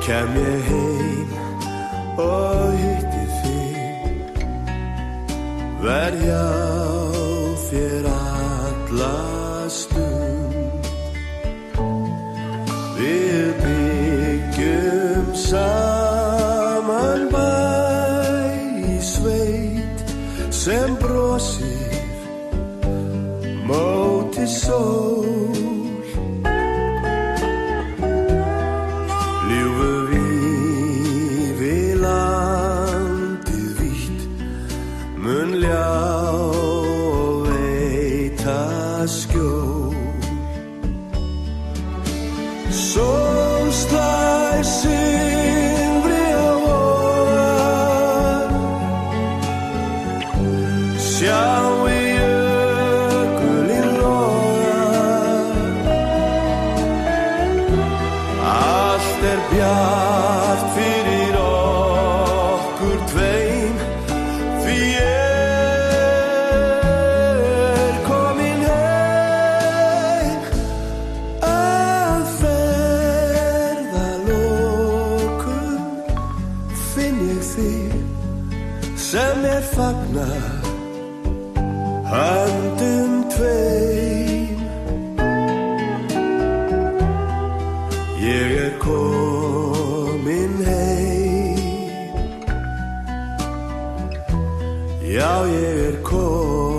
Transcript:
kem ég heim og hitti þig, verð hjá þér alla stund. Við byggjum saman bæ í sveit sem brosir móti sól. Ljúfu vífi landið vítt mun ljá og veita skjól. Sól slær silfri á vogar, sjái jökulinn loga. Allt bjart fyrir okkur tveim, því komin heim. Að ferðalokum finn ég þig sem fagnar höndum tveim. Ég komin heim, já ég komin.